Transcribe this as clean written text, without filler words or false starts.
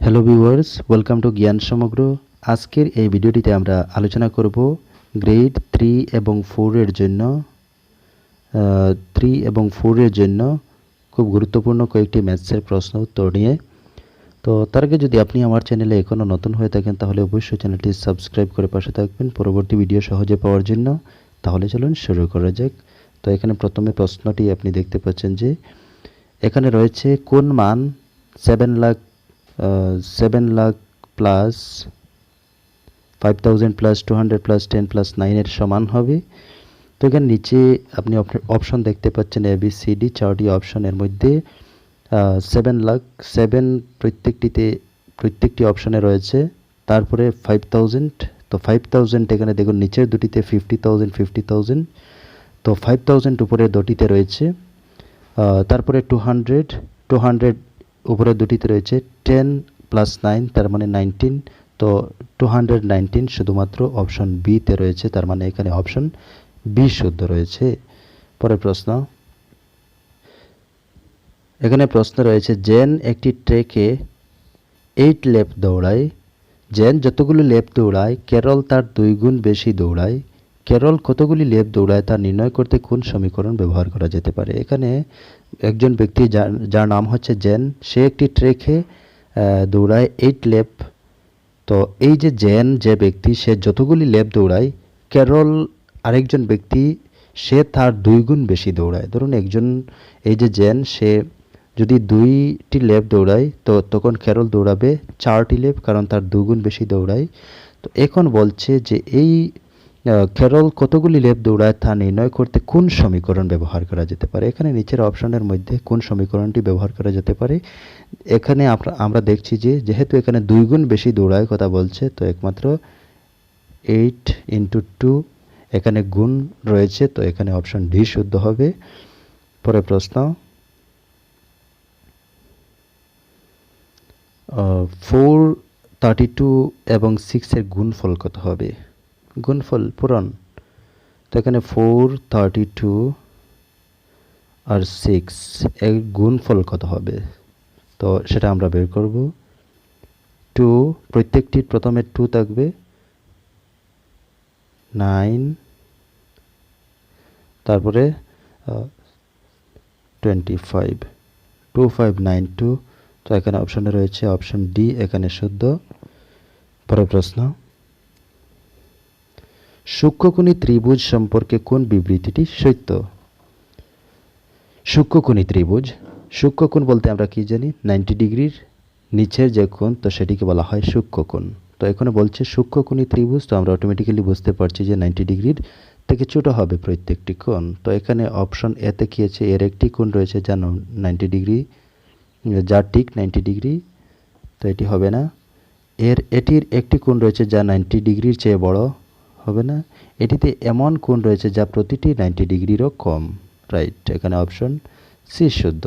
Hello viewers, welcome to জ্ঞান সমগ্র। আজকের এই ভিডিওটিতে আমরা আলোচনা করব গ্রেড 3 এবং 4 এর জন্য 3 এবং 4 এর জন্য খুব গুরুত্বপূর্ণ কয়েকটি ম্যাথসের প্রশ্ন উত্তর নিয়ে। তো তার আগে যদি আপনি আমার চ্যানেলে এখনও নতুন হয়ে থাকেন তাহলে অবশ্যই চ্যানেলটি সাবস্ক্রাইব করে পাশে থাকবেন পরবর্তী ভিডিও সহজে পাওয়ার জন্য। তাহলে চলুন শুরু করা যাক। তো এখানে প্রথমে প্রশ্নটি আপনি দেখতে পাচ্ছেন যে এখানে রয়েছে কোন মান 7 lakh plus 5000 plus 200 plus 10 plus 9 এর সমান হবে। তো এখানে নিচে আপনি অপশন দেখতে পাচ্ছেন ABCD চারটি অপশনের মধ্যে 7 লাখ 7 প্রত্যেকটি অপশনে রয়েছে। তারপরে 5000, তো 5000 এখানে দেখুন নিচের দুটিতে 50,000 তো 5000 উপরের দুটিতে রয়েছে। তারপরে 200 উপরের দুটিতে রয়েছে 10 প্লাস 9 তার মানে 19, তো 219 শুধুমাত্র অপশন বিতে রয়েছে, তার মানে এখানে অপশন বি শুদ্ধ রয়েছে। পরের প্রশ্ন, এখানে প্রশ্ন রয়েছে জেন একটি ট্রেকে 8 ল্যাপ দৌড়ায়। জেন যতগুলি ল্যাপ দৌড়ায় ক্যারল তার 2 গুণ বেশি দৌড়ায়। ক্যারল কতগুলি ল্যাপ দৌড়ায় তা নির্ণয় করতে কোন সমীকরণ ব্যবহার করা যেতে পারে? এখানে একজন ব্যক্তি যার নাম হচ্ছে জেন, সে একটি ট্রেকে দৌড়ায় 8 ল্যাপ। তো এই যে জেন যে ব্যক্তি সে যতগুলি ল্যাপ দৌড়ায়, ক্যারল আরেকজন ব্যক্তি সে তার 2 গুণ বেশি দৌড়ায়। ধরুন এই যে জেন সে যদি 2টি ল্যাপ দৌড়ায় তো তখন ক্যারল দৌড়াবে 4টি ল্যাপ, কারণ তার 2 গুণ বেশি দৌড়ায়। তো এখন বলছে যে এই ক্যারল কতগুলি ল্যাপ দৌড়ায় তা নির্ণয় করতে কোন সমীকরণ ব্যবহার করা যেতে পারে? এখানে নিচের অপশনের মধ্যে কোন সমীকরণটি ব্যবহার করা যেতে পারে? এখানে আমরা দেখছি যে যেহেতু এখানে 2 গুণ বেশি দৌড়ায় কথা বলছে, তো একমাত্র 8 ইন্টু 2 এখানে গুণ রয়েছে, তো এখানে অপশন ডি শুদ্ধ হবে। পরের প্রশ্ন, 4, 32 এবং 6 এর গুণফল কত হবে? গুণফল পূরণ। তো এখানে 4, 32 আর 6 এর গুণফল কত হবে? তো সেটা আমরা বের করব। 2 প্রত্যেকটির প্রথমে 2 থাকবে, 9 তারপরে 25, 2592। তো এখানে অপশনে রয়েছে অপশন ডি, এখানে শুদ্ধ। পরের প্রশ্ন, সূক্ষ্মকোণী ত্রিভুজ সম্পর্কে কোন বিবৃতিটি সত্য? সূক্ষ্মকোণী ত্রিভুজ, সূক্ষ্মকোণ বলতে আমরা কি জানি? 90 ডিগ্রির নিচের যে কোণ, তো সেটিকে বলা হয় সূক্ষ্মকোণ। তো এখানে বলছে সূক্ষ্মকোণী ত্রিভুজ, তো আমরা অটোমেটিক্যালি বুঝতে পারছি যে 90 ডিগ্রির থেকে ছোট হবে প্রত্যেকটি কোণ। তো এখানে অপশন এতে কি আছে? এর একটি কোণ রয়েছে যা 90 ডিগ্রি, যা ঠিক 90 ডিগ্রি, তো এটি হবে না। এটির একটি কোণ রয়েছে যা 90 ডিগ্রির চেয়ে বড়, হবে না। এটিতে এমন কোণ রয়েছে যা প্রতিটি 90 ডিগ্রিরও কম, রাইট। এখানে অপশন সি শুদ্ধ।